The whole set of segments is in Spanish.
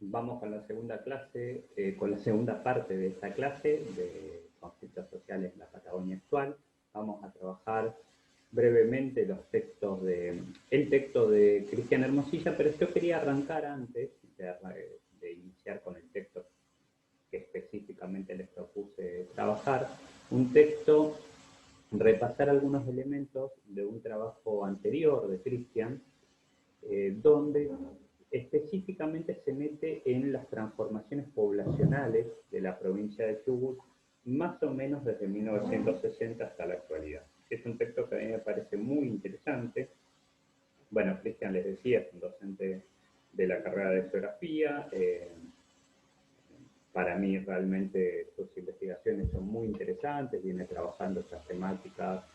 Vamos con la segunda clase, con la segunda parte de esta clase de conflictos sociales en la Patagonia actual. Vamos a trabajar brevemente el texto de Cristian Hermosilla, pero yo quería arrancar antes de iniciar con el texto que específicamente les propuse trabajar, un texto, repasar algunos elementos de un trabajo anterior de Cristian, donde específicamente se mete en las transformaciones poblacionales de la provincia de Chubut, más o menos desde 1960 hasta la actualidad. Es un texto que a mí me parece muy interesante. Bueno, Cristian les decía, es un docente de la carrera de geografía. Para mí realmente sus investigaciones son muy interesantes, viene trabajando estas temáticas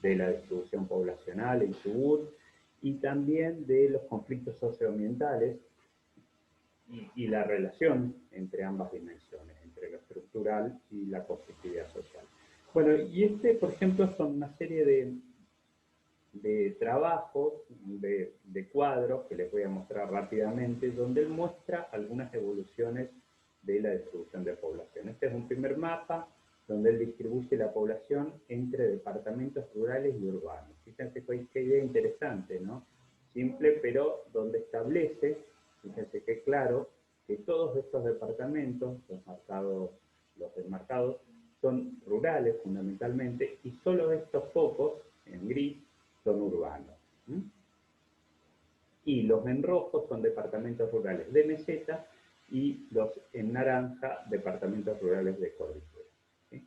de la distribución poblacional en Chubut, y también de los conflictos socioambientales y la relación entre ambas dimensiones, entre lo estructural y la conflictividad social. Bueno, y por ejemplo, son una serie de trabajos, de cuadros que les voy a mostrar rápidamente, donde él muestra algunas evoluciones de la distribución de población. Este es un primer mapa donde él distribuye la población entre departamentos rurales y urbanos. Fíjense qué idea interesante, ¿no? Simple, pero donde establece, fíjense qué claro, que todos estos departamentos, los desmarcados, son rurales fundamentalmente, y solo estos pocos, en gris, son urbanos. Y los en rojo son departamentos rurales de meseta, y los en naranja, departamentos rurales de cordillera. ¿Sí?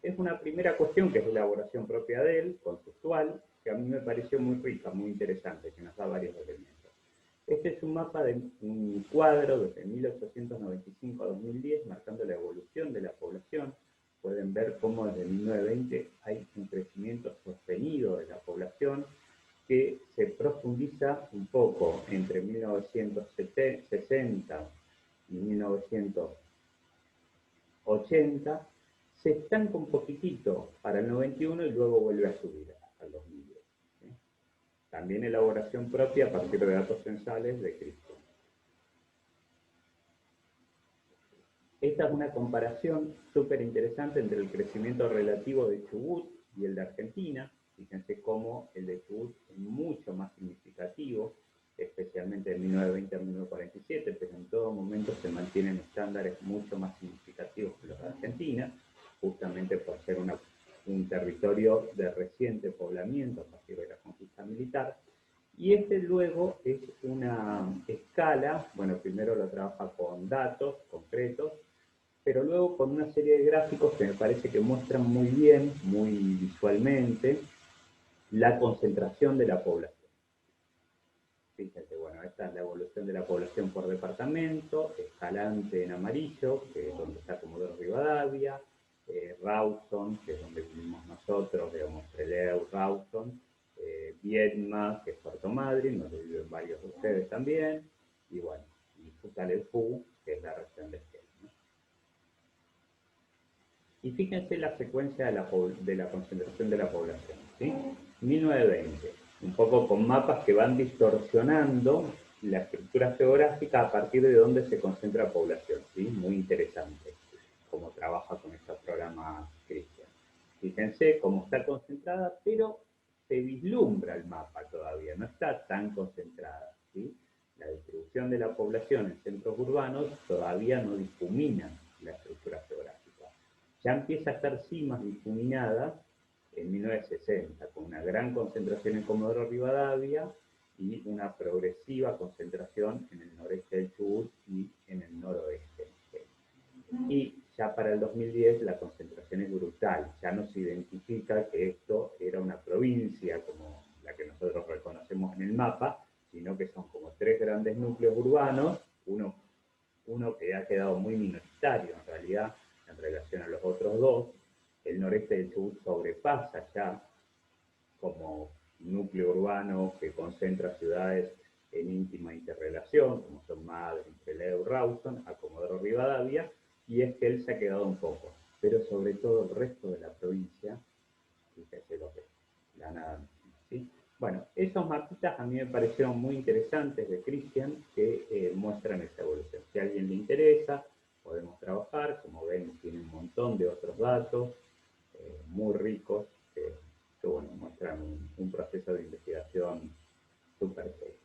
Es una primera cuestión que es la elaboración propia de él, conceptual, que a mí me pareció muy rica, muy interesante, que nos da varios elementos. Este es un mapa de un cuadro desde 1895 a 2010, marcando la evolución de la población. Pueden ver cómo desde 1920 hay un crecimiento sostenido de la población, que se profundiza un poco entre 1960 y 1980, se estanca un poquitito para el 91 y luego vuelve a subir al 2010. ¿Sí? También elaboración propia a partir de datos censales de Cristian. Esta es una comparación súper interesante entre el crecimiento relativo de Chubut y el de Argentina. Fíjense cómo el de Chubut es mucho más significativo, especialmente de 1920 a 1947, pero en todo momento se mantienen estándares mucho más significativos que los de Argentina, justamente por ser un territorio de reciente poblamiento a partir de la conquista militar. Y luego es una escala, bueno, primero lo trabaja con datos concretos, pero luego con una serie de gráficos que me parece que muestran muy bien, muy visualmente, la concentración de la población. Fíjense, bueno, esta es la evolución de la población por departamento, Escalante en amarillo, que es donde está Comodoro Rivadavia, Rawson, que es donde vivimos nosotros, digamos, Trelew, Rawson, Viedma, que es Puerto Madryn, donde viven varios de ustedes también, y bueno, y Futaleufú, que es la región de Esquel. Y fíjense la secuencia de la concentración de la población. ¿Sí? 1920, un poco con mapas que van distorsionando la estructura geográfica a partir de dónde se concentra población. ¿Sí? Muy interesante cómo trabaja con estos programas Cristian. Fíjense cómo está concentrada, pero se vislumbra el mapa todavía, no está tan concentrada. ¿Sí? La distribución de la población en centros urbanos todavía no difumina la estructura geográfica. Ya empieza a estar sí más difuminada en 1960, con una gran concentración en Comodoro Rivadavia y una progresiva concentración en el noreste del Chubut y en el noroeste. Y ya para el 2010 la concentración es brutal, ya no se identifica que esto era una provincia como la que nosotros reconocemos en el mapa, sino que son como tres grandes núcleos urbanos, uno que ha quedado muy minoritario en realidad en relación a los otros dos. El noreste del Chubut sobrepasa ya como núcleo urbano que concentra ciudades en íntima interrelación, como son Madryn, Trelew, Rawson, a Comodoro Rivadavia, y Esquel se ha quedado un poco, pero sobre todo el resto de la provincia, fíjese lo que es, la nada misma. ¿Sí? Bueno, esos mapitas a mí me parecieron muy interesantes de Cristian, que muestran esa evolución. Si alguien le interesa, podemos trabajar. Como ven, tiene un montón de otros datos muy ricos que bueno, muestran un proceso de investigación súper serio.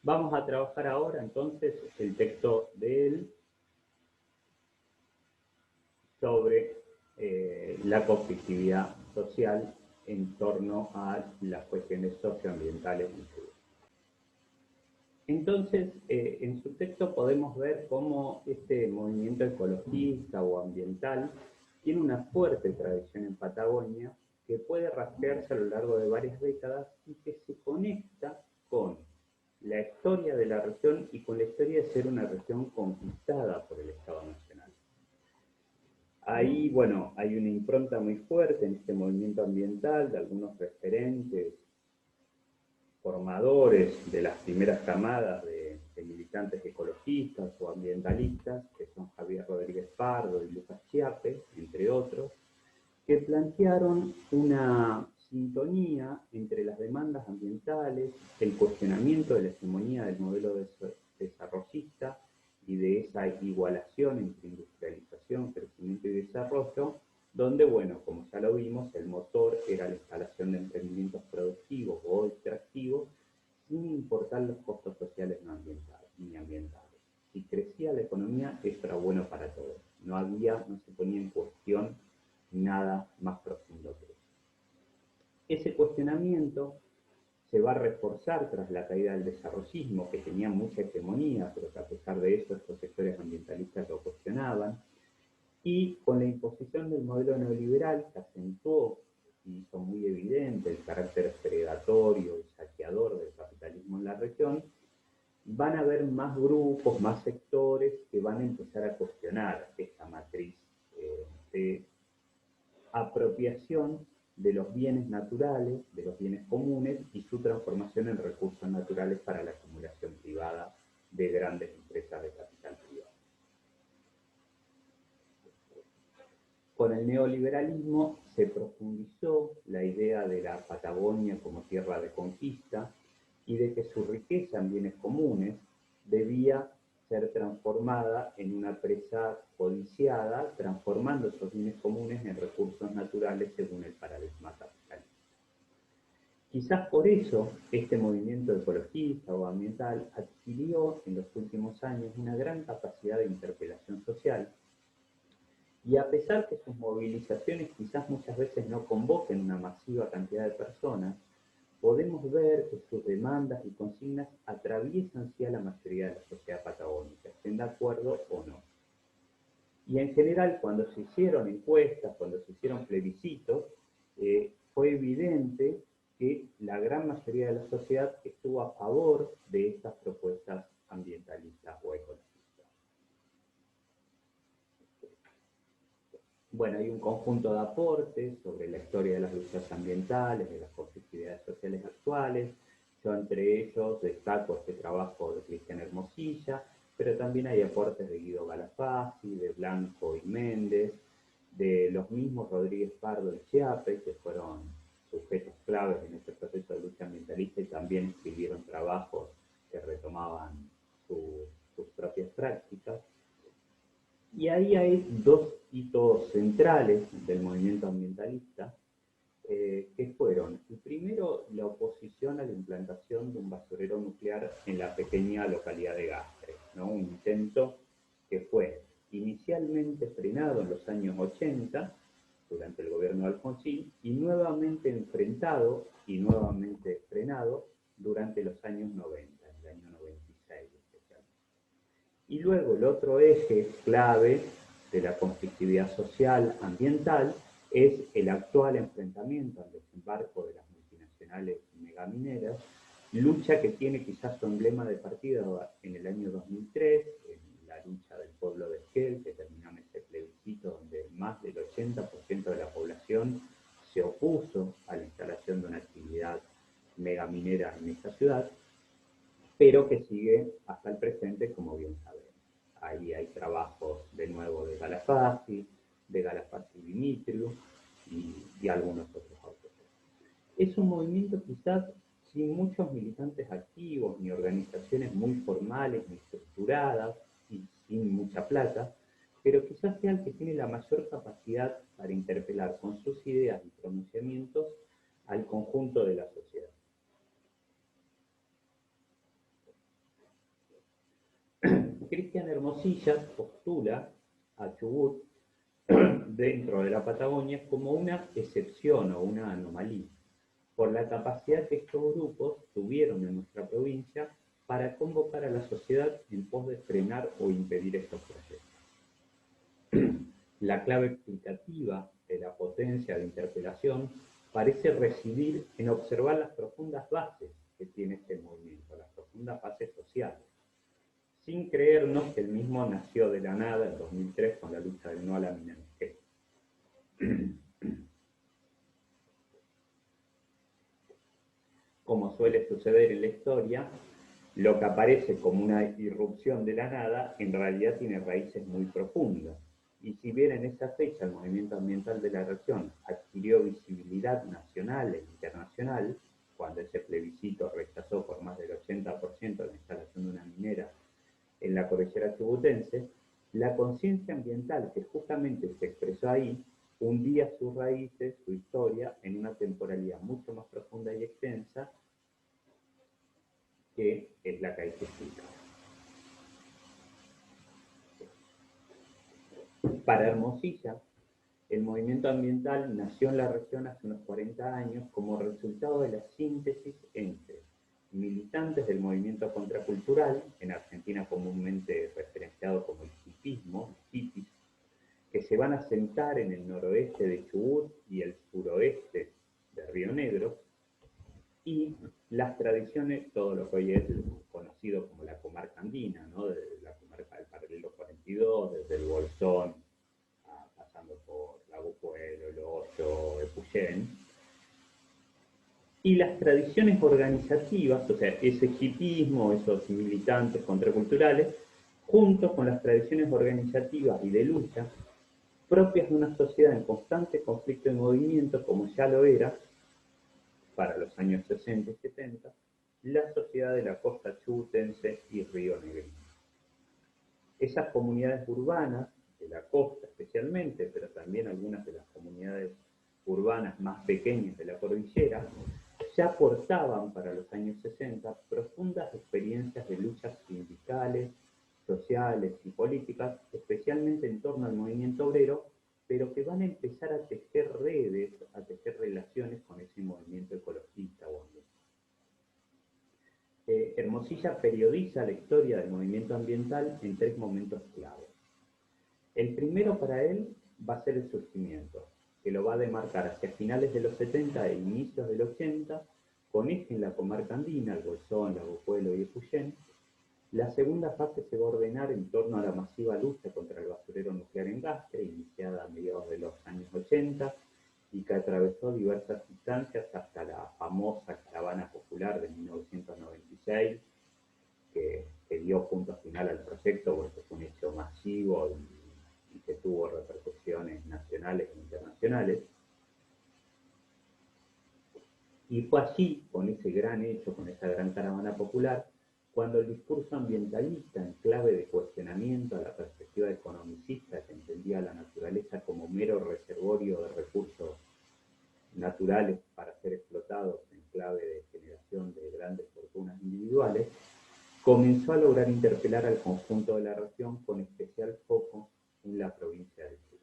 Vamos a trabajar ahora entonces el texto de él sobre la conflictividad social en torno a las cuestiones socioambientales. Entonces, en su texto podemos ver cómo este movimiento ecologista o ambiental tiene una fuerte tradición en Patagonia que puede rastrearse a lo largo de varias décadas y que se conecta con la historia de la región y con la historia de ser una región conquistada por el Estado Nacional. Ahí, bueno, hay una impronta muy fuerte en este movimiento ambiental de algunos referentes, formadores de las primeras camadas de militantes ecologistas o ambientalistas, que son Javier Rodríguez Pardo y Lucas Chiappe, entre otros, que plantearon una sintonía entre las demandas ambientales, el cuestionamiento de la hegemonía del modelo desarrollista y de esa igualación entre industrialización, crecimiento y desarrollo, donde, bueno, como ya lo vimos, el motor era la instalación de emprendimientos productivos o extractivos, sin importar los costos sociales ni ambientales. Si crecía la economía, eso era bueno para todos. No se ponía en cuestión nada más profundo que eso. Ese cuestionamiento se va a reforzar tras la caída del desarrollismo, que tenía mucha hegemonía, pero que a pesar de eso estos sectores ambientalistas lo cuestionaban, y con la imposición del modelo neoliberal, que acentuó y hizo muy evidente el carácter predatorio y saqueador del capitalismo en la región, van a haber más grupos, más sectores que van a empezar a cuestionar esta matriz de apropiación de los bienes naturales, de los bienes comunes y su transformación en recursos naturales para la acumulación privada de grandes empresas de capital privado. Con el neoliberalismo se profundizó la idea de la Patagonia como tierra de conquista y de que su riqueza en bienes comunes debía ser transformada en una presa codiciada, transformando esos bienes comunes en recursos naturales según el paradigma capitalista. Quizás por eso este movimiento ecologista o ambiental adquirió en los últimos años una gran capacidad de interpelación social, y a pesar que sus movilizaciones quizás muchas veces no convoquen una masiva cantidad de personas, podemos ver que sus demandas y consignas atraviesan sí a la mayoría de la sociedad patagónica, estén de acuerdo o no. Y en general, cuando se hicieron encuestas, cuando se hicieron plebiscitos, fue evidente que la gran mayoría de la sociedad estuvo a favor de estas propuestas ambientalistas o ecologistas. Bueno, hay un conjunto de aportes sobre la historia de las luchas ambientales, de las conflictividades sociales actuales. Yo entre ellos destaco este trabajo de Cristian Hermosilla, pero también hay aportes de Guido Galafasi, de Blanco y Méndez, de los mismos Rodríguez Pardo y Chiappe, que fueron sujetos claves en este proceso de lucha ambientalista y también escribieron trabajos que retomaban sus propias prácticas. Y ahí hay dos hitos centrales del movimiento ambientalista, que fueron, el primero, la oposición a la implantación de un basurero nuclear en la pequeña localidad de Gastre, ¿no? Un intento que fue inicialmente frenado en los años 80, durante el gobierno de Alfonsín, y nuevamente enfrentado y nuevamente frenado durante los años 90, en el año 96 especialmente. Y luego el otro eje clave de la conflictividad social ambiental es el actual enfrentamiento al desembarco de las multinacionales megamineras, lucha que tiene quizás su emblema de partida en el año 2003, en la lucha del pueblo de Esquel, que terminó en ese plebiscito donde más del 80% de la población se opuso a la instalación de una actividad megaminera en esta ciudad, pero que sigue hasta el presente, como bien sabemos. Ahí hay trabajos de nuevo de Galafasi Dimitriu y algunos otros autores. Es un movimiento quizás sin muchos militantes activos, ni organizaciones muy formales, ni estructuradas, y sin mucha plata, pero quizás sea el que tiene la mayor capacidad para interpelar con sus ideas y pronunciamientos al conjunto de la sociedad. Cristian Hermosilla postula a Chubut dentro de la Patagonia como una excepción o una anomalía, por la capacidad que estos grupos tuvieron en nuestra provincia para convocar a la sociedad en pos de frenar o impedir estos proyectos. La clave explicativa de la potencia de interpelación parece residir en observar las profundas bases que tiene este movimiento, las profundas bases sociales, sin creernos que el mismo nació de la nada en 2003 con la lucha del no a la minería. Como suele suceder en la historia, lo que aparece como una irrupción de la nada en realidad tiene raíces muy profundas. Y si bien en esa fecha el movimiento ambiental de la región adquirió visibilidad nacional e internacional, cuando ese plebiscito rechazó por más del 80% la instalación de una minera en la cordillera chubutense, la conciencia ambiental que justamente se expresó ahí hundía sus raíces, su historia, en una temporalidad mucho más profunda y extensa que es la que hay que explicar. Para Hermosilla, el movimiento ambiental nació en la región hace unos 40 años como resultado de la síntesis entre militantes del movimiento contracultural, en Argentina comúnmente referenciado como el hipismo, hippies, que se van a sentar en el noroeste de Chubut y el suroeste de Río Negro, y las tradiciones, todo lo que hoy es conocido como la comarca andina, ¿no? Desde la comarca del paralelo 42, desde el Bolsón, pasando por Lago-Puelo, El Hoyo, Epuyén, y las tradiciones organizativas, o sea, ese hipismo, esos militantes contraculturales, junto con las tradiciones organizativas y de lucha propias de una sociedad en constante conflicto y movimiento, como ya lo era para los años 60 y 70, la sociedad de la costa chubutense y Río Negro. Esas comunidades urbanas, de la costa especialmente, pero también algunas de las comunidades urbanas más pequeñas de la cordillera, ya aportaban para los años 60 profundas experiencias de luchas sindicales, sociales y políticas, especialmente en torno al movimiento obrero, pero que van a empezar a tejer redes, a tejer relaciones con ese movimiento ecologista o ambiental. Hermosilla periodiza la historia del movimiento ambiental en 3 momentos clave. El primero para él va a ser el surgimiento, que lo va a demarcar hacia finales de los 70 e inicios del 80, con eje en la comarca andina, el Bolsón, Lago-Puelo y Epuyén. La segunda fase se va a ordenar en torno a la masiva lucha contra el basurero nuclear en Gastre, iniciada a mediados de los años 80 y que atravesó diversas instancias hasta la famosa caravana popular de 1996, que dio punto final al proyecto porque fue un hecho masivo y que tuvo repercusiones nacionales e internacionales. Y fue allí, con ese gran hecho, con esa gran caravana popular, cuando el discurso ambientalista en clave de cuestionamiento a la perspectiva economicista que entendía la naturaleza como mero reservorio de recursos naturales para ser explotados en clave de generación de grandes fortunas individuales, comenzó a lograr interpelar al conjunto de la región con especial foco en la provincia de Chubut.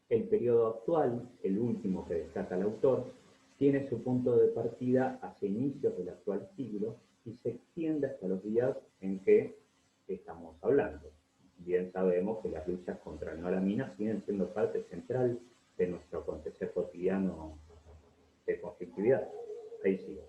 El periodo actual, el último que destaca el autor, tiene su punto de partida hacia inicios del actual siglo y se extiende hasta los días en que estamos hablando. Bien sabemos que las luchas contra el no a la mina siguen siendo parte central de nuestro acontecer cotidiano de conflictividad. Ahí sigo.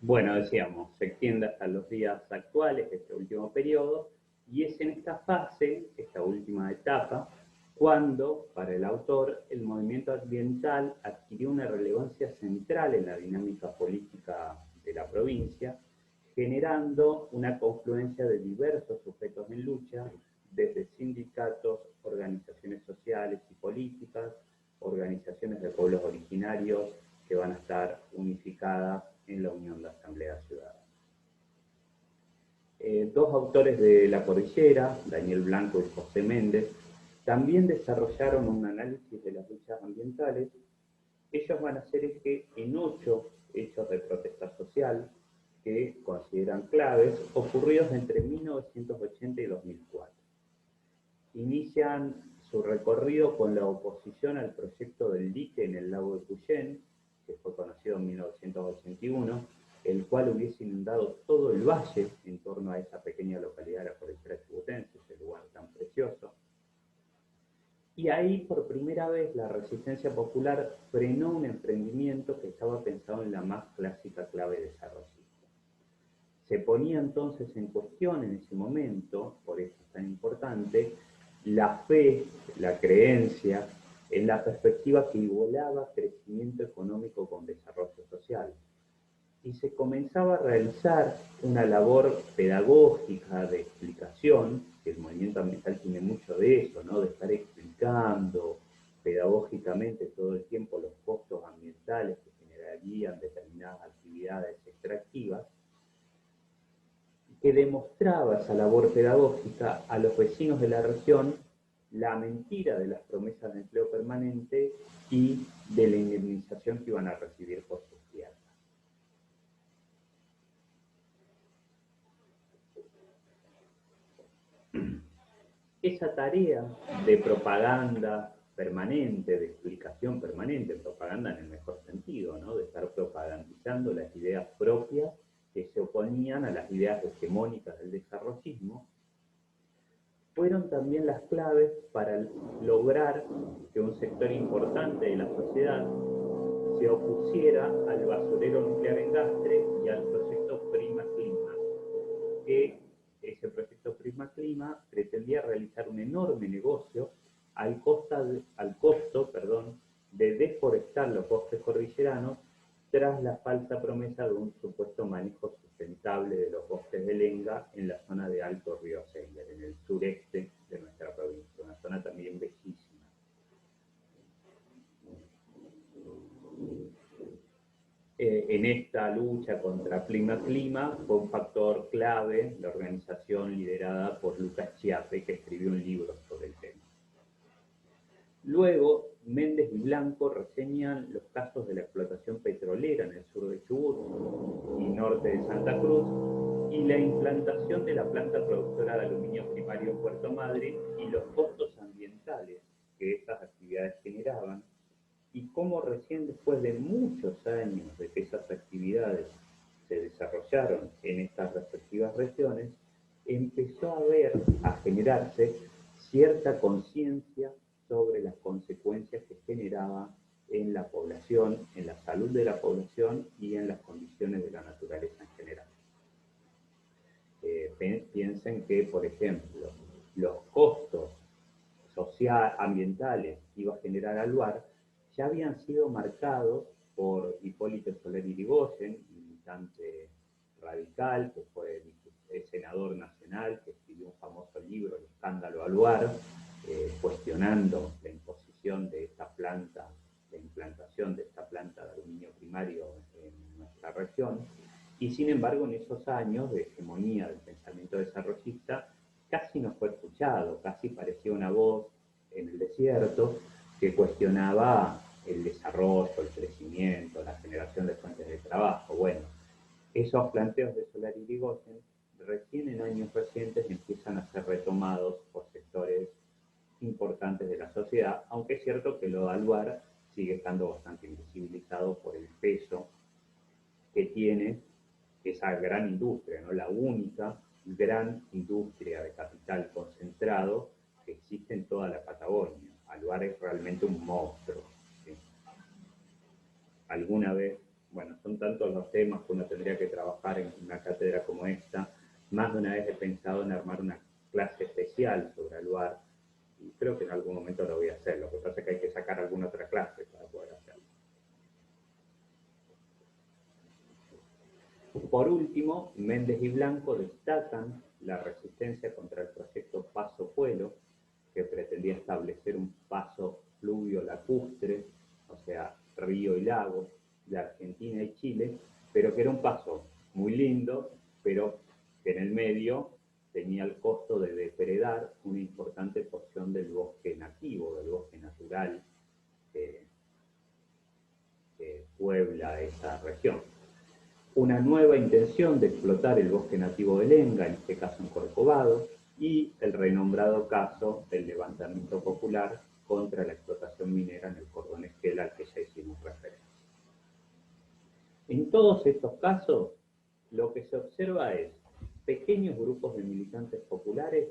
Bueno, decíamos, se extiende hasta los días actuales de este último periodo, y es en esta fase, esta última etapa, cuando, para el autor, el movimiento ambiental adquirió una relevancia central en la dinámica política de la provincia, generando una confluencia de diversos sujetos en lucha, desde sindicatos, organizaciones sociales y políticas, organizaciones de pueblos originarios que van a estar unificadas en la Unión de Asambleas Ciudadanas. Dos autores de La Cordillera, Daniel Blanco y José Méndez, también desarrollaron un análisis de las luchas ambientales. Ellos van a hacer eje en 8 hechos de protesta social que consideran claves, ocurridos entre 1980 y 2004. Inician su recorrido con la oposición al proyecto del dique en el lago de Puyén, que fue conocido en 1981, el cual hubiese inundado todo el valle en torno a esa pequeña localidad de la cordillera chubutense, ese lugar tan precioso. Y ahí, por primera vez, la resistencia popular frenó un emprendimiento que estaba pensado en la más clásica clave desarrollista. Se ponía entonces en cuestión en ese momento, por eso es tan importante, la fe, la creencia en la perspectiva que igualaba crecimiento económico con desarrollo social. Y se comenzaba a realizar una labor pedagógica de explicación, que el movimiento ambiental tiene mucho de eso, ¿no? De estar explicando pedagógicamente todo el tiempo los costos ambientales que generarían determinadas actividades extractivas, que demostraba esa labor pedagógica a los vecinos de la región la mentira de las promesas de empleo permanente y de la indemnización que iban a recibir por sus tierras. Esa tarea de propaganda permanente, de explicación permanente, propaganda en el mejor sentido, ¿no? De estar propagandizando las ideas propias que se oponían a las ideas hegemónicas del desarrollismo, fueron también las claves para lograr que un sector importante de la sociedad se opusiera al basurero nuclear en Gastre y al proyecto Prima Clima, que ese proyecto Prima Clima pretendía realizar un enorme negocio al costo de deforestar los bosques cordilleranos tras la falsa promesa de un supuesto manejo sustentable de los bosques de lenga en la zona de Alto Río Seiler, en el sureste de nuestra provincia, una zona también bellísima. En esta lucha contra Clima fue un factor clave la organización liderada por Lucas Chiappe, que escribió un libro sobre el tema. Luego, Méndez y Blanco reseñan los casos de la explotación petrolera en el sur de Chubut y norte de Santa Cruz y la implantación de la planta productora de aluminio primario en Puerto Madre y los costos ambientales que estas actividades generaban, y cómo recién después de muchos años de que esas actividades se desarrollaron en estas respectivas regiones, empezó a generarse cierta conciencia sobre las consecuencias que generaba en la población, en la salud de la población y en las condiciones de la naturaleza en general. Piensen que, por ejemplo, los costos ambientales que iba a generar Alvar ya habían sido marcados por Hipólito Soler Irigoyen, militante radical, que fue senador nacional, que escribió un famoso libro, El escándalo Alvar, cuestionando la imposición de esta planta, la implantación de esta planta de aluminio primario en nuestra región. Y sin embargo, en esos años de hegemonía del pensamiento desarrollista, casi no fue escuchado, casi parecía una voz en el desierto que cuestionaba el desarrollo, el crecimiento, la generación de fuentes de trabajo. Bueno, esos planteos de Soler y Irigoyen recién en años recientes empiezan a ser retomados por sectores importantes de la sociedad, aunque es cierto que lo de Alvar sigue estando bastante invisibilizado por el peso que tiene esa gran industria, ¿no? La única gran industria de capital concentrado que existe en toda la Patagonia. Alvar es realmente un monstruo, ¿sí? Alguna vez, bueno, son tantos los temas que uno tendría que trabajar en una cátedra como esta. Más de una vez he pensado en armar una clase especial sobre Alvar y creo que en algún momento lo voy a hacer. Lo que pasa es que hay que sacar alguna otra clase para poder hacerlo. Por último, Méndez y Blanco destacan la resistencia contra el proyecto Paso Puelo, que pretendía establecer un paso fluvio lacustre, o sea, río y lago, de Argentina y Chile, pero que era un paso muy lindo, pero que en el medio tenía el costo de depredar una importante porción del bosque nativo, del bosque natural que puebla esa región. Una nueva intención de explotar el bosque nativo de Lenga, en este caso en Corcovado, y el renombrado caso del levantamiento popular contra la explotación minera en el cordón Esquel al que ya hicimos referencia. En todos estos casos, lo que se observa es pequeños grupos de militantes populares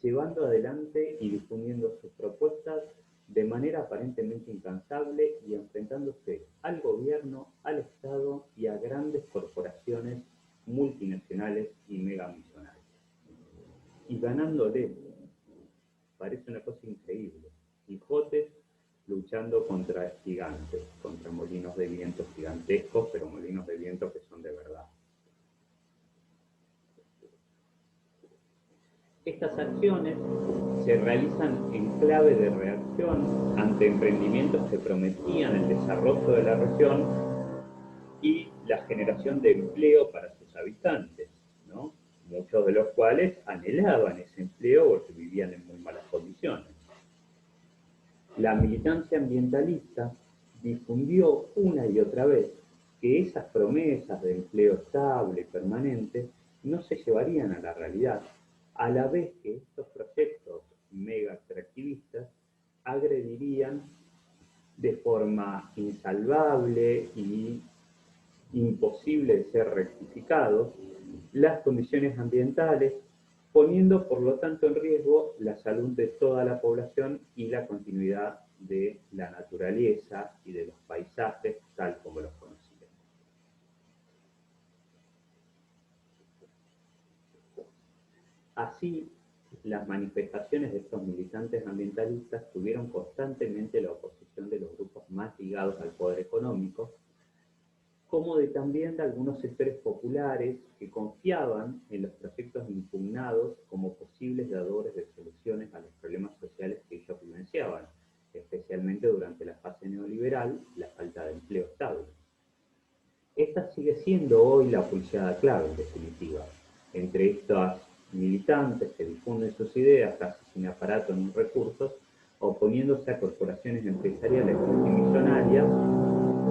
llevando adelante y difundiendo sus propuestas de manera aparentemente incansable y enfrentándose al gobierno, al Estado y a grandes corporaciones multinacionales y megamillonarias. Y ganándole, parece una cosa increíble. Quijotes luchando contra gigantes, contra molinos de viento gigantescos, pero molinos de viento que son de verdad. Estas acciones se realizan en clave de reacción ante emprendimientos que prometían el desarrollo de la región y la generación de empleo para sus habitantes, ¿no? Muchos de los cuales anhelaban ese empleo porque vivían en muy malas condiciones. La militancia ambientalista difundió una y otra vez que esas promesas de empleo estable y permanente no se llevarían a la realidad, a la vez que estos proyectos mega extractivistas agredirían de forma insalvable y imposible de ser rectificados las condiciones ambientales, poniendo por lo tanto en riesgo la salud de toda la población y la continuidad de la naturaleza y de los paisajes tal como los conocíamos. Así, las manifestaciones de estos militantes ambientalistas tuvieron constantemente la oposición de los grupos más ligados al poder económico, como también de algunos sectores populares que confiaban en los proyectos impugnados como posibles dadores de soluciones a los problemas sociales que ellos vivenciaban, especialmente durante la fase neoliberal, la falta de empleo estable. Esta sigue siendo hoy la pulseada clave, en definitiva, entre estas militantes que difunden sus ideas casi sin aparato ni recursos, oponiéndose a corporaciones empresariales multimillonarias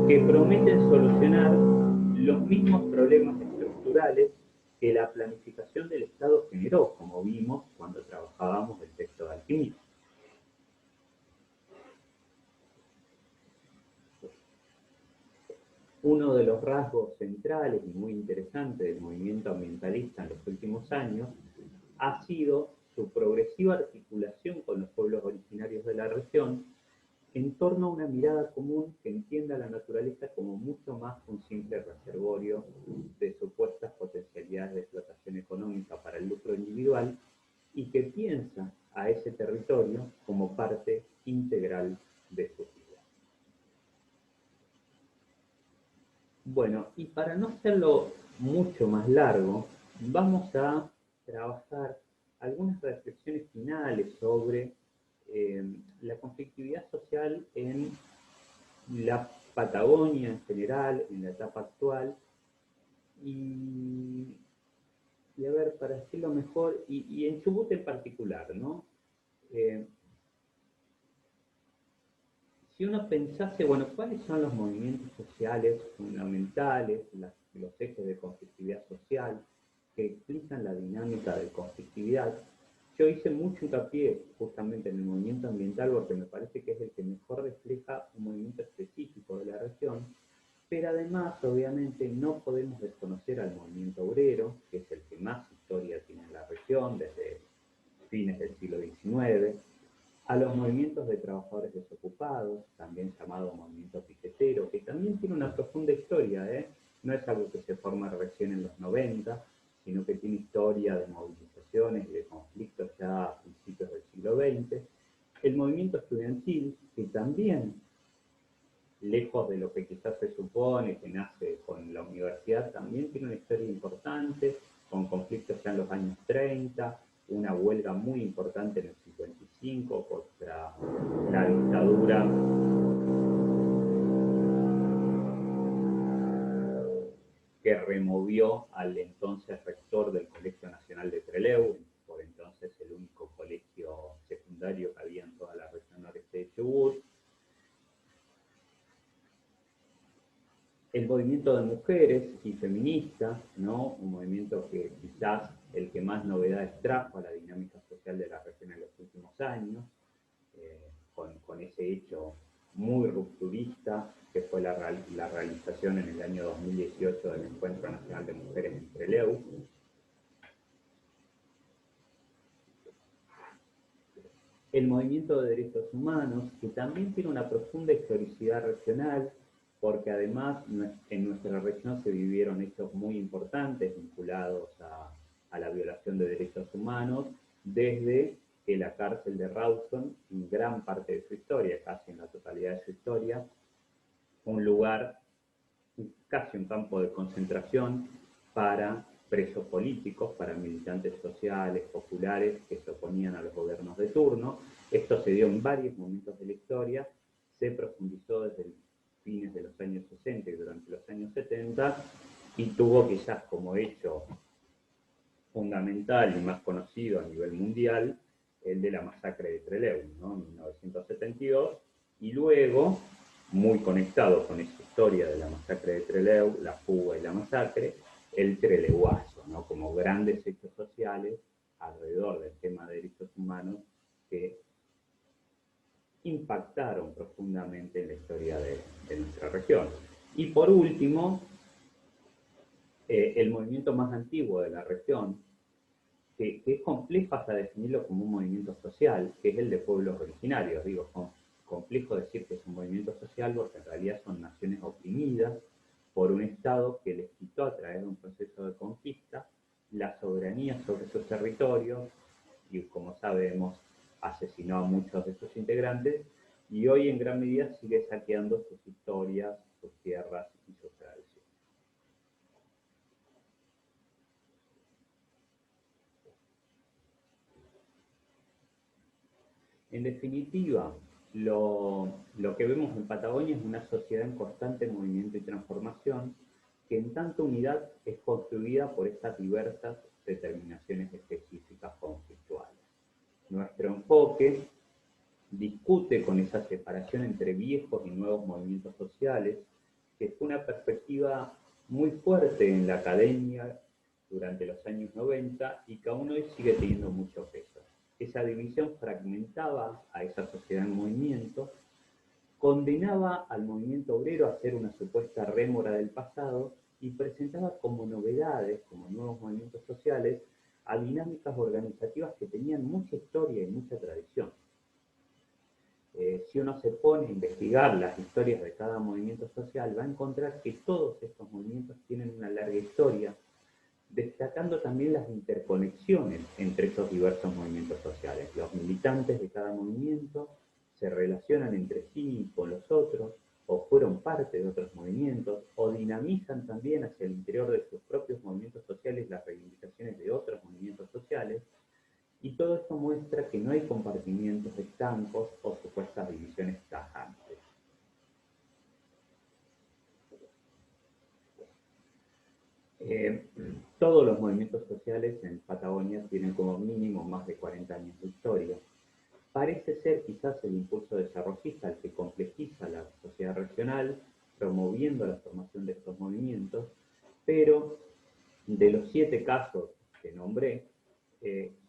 que prometen solucionar los mismos problemas estructurales que la planificación del Estado generó, como vimos cuando trabajábamos el texto de Alquimista. Uno de los rasgos centrales y muy interesantes del movimiento ambientalista en los últimos años ha sido su progresiva articulación con los pueblos originarios de la región en torno a una mirada común que entienda a la naturaleza como mucho más que un simple reservorio de supuestas potencialidades de explotación económica para el lucro individual y que piensa a ese territorio como parte integral de su vida. Bueno, y para no hacerlo mucho más largo, vamos a trabajar algunas reflexiones finales sobre la conflictividad social en la Patagonia en general, en la etapa actual, y a ver, para decirlo mejor, y en Chubut en particular, ¿no? Si uno pensase, bueno, ¿cuáles son los movimientos sociales fundamentales, los ejes de conflictividad social que explican la dinámica de conflictividad? Yo hice mucho hincapié justamente en el movimiento ambiental porque me parece que es el que mejor refleja un movimiento específico de la región, pero además, obviamente, no podemos desconocer al movimiento obrero, que es el que más historia tiene en la región desde fines del siglo XIX, a los movimientos de trabajadores desocupados, también llamado movimiento piquetero, que también tiene una profunda historia, no es algo que se forma recién en los 90, sino que tiene historia de movilizaciones y de conflictos ya a principios del siglo XX. El movimiento estudiantil, que también, lejos de lo que quizás se supone que nace con la universidad, también tiene una historia importante, con conflictos ya en los años 30, una huelga muy importante en el 55 contra la dictadura que removió al entonces rector del Colegio Nacional de Trelew, por entonces el único colegio secundario que había en toda la región noreste de Chubut. El movimiento de mujeres y feministas, ¿no? Un movimiento que quizás el que más novedades trajo a la dinámica social de la región en los últimos años, con ese hecho muy rupturista que fue la realización en el año 2018 del Encuentro Nacional de Mujeres en Trelew. El movimiento de derechos humanos, que también tiene una profunda historicidad regional, porque además en nuestra región se vivieron hechos muy importantes vinculados a la violación de derechos humanos, desde que la cárcel de Rawson, en gran parte de su historia, casi en la totalidad de su historia, un lugar, casi un campo de concentración para presos políticos, para militantes sociales, populares que se oponían a los gobiernos de turno. Esto se dio en varios momentos de la historia, se profundizó desde fines de los años 60 y durante los años 70, y tuvo quizás como hecho fundamental y más conocido a nivel mundial el de la masacre de Trelew, ¿no? En 1972, y luego, muy conectado con esa historia de la masacre de Trelew, la fuga y la masacre, el trelewazo, ¿no? Como grandes hechos sociales alrededor del tema de derechos humanos que impactaron profundamente en la historia de nuestra región. Y por último, el movimiento más antiguo de la región, que es complejo hasta definirlo como un movimiento social, que es el de pueblos originarios. Digo, complejo decir que es un movimiento social porque en realidad son naciones oprimidas por un Estado que les quitó a través de un proceso de conquista la soberanía sobre sus territorios y, como sabemos, asesinó a muchos de sus integrantes y hoy en gran medida sigue saqueando sus historias, sus tierras y sus tradiciones. En definitiva, lo que vemos en Patagonia es una sociedad en constante movimiento y transformación que en tanta unidad es construida por estas diversas determinaciones específicas conflictuales. Nuestro enfoque discute con esa separación entre viejos y nuevos movimientos sociales, que fue una perspectiva muy fuerte en la academia durante los años 90 y que aún hoy sigue teniendo mucho peso. Esa división fragmentaba a esa sociedad en movimiento, condenaba al movimiento obrero a ser una supuesta rémora del pasado y presentaba como novedades, como nuevos movimientos sociales, a dinámicas organizativas que tenían mucha historia y mucha tradición. Si uno se pone a investigar las historias de cada movimiento social, va a encontrar que todos estos movimientos tienen una larga historia, destacando también las interconexiones entre estos diversos movimientos sociales. Los militantes de cada movimiento se relacionan entre sí y con los otros, o fueron parte de otros movimientos, o dinamizan también hacia el interior de sus propios movimientos sociales las reivindicaciones de otros movimientos sociales, y todo esto muestra que no hay compartimientos estancos o supuestas divisiones tajantes. Todos los movimientos sociales en Patagonia tienen como mínimo más de 40 años de historia. Parece ser quizás el impulso desarrollista el que complejiza la sociedad regional, promoviendo la formación de estos movimientos, pero de los 7 casos que nombré,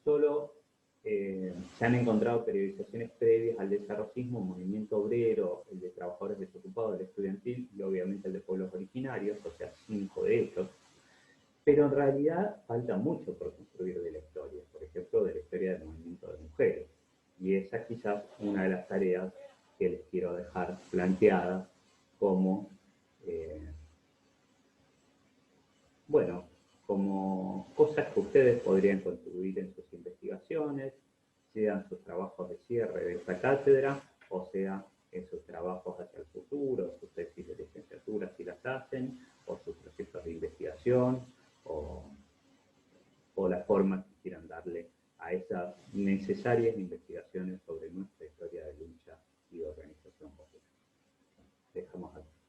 solo se han encontrado periodizaciones previas al desarrollismo, movimiento obrero, el de trabajadores desocupados, el estudiantil y obviamente el de pueblos originarios, o sea, 5 de ellos. Pero en realidad falta mucho por construir de la historia, por ejemplo, de la historia del movimiento de mujeres. Y esa quizás una de las tareas que les quiero dejar planteadas como, bueno, como cosas que ustedes podrían contribuir en sus investigaciones, sean sus trabajos de cierre de esta cátedra, o sea, en sus trabajos hacia el futuro, sus tesis de licenciatura si las hacen, o sus proyectos de investigación, o la forma que quieran darle a esas necesarias investigaciones sobre nuestra historia de lucha y de organización popular. Dejamos aquí.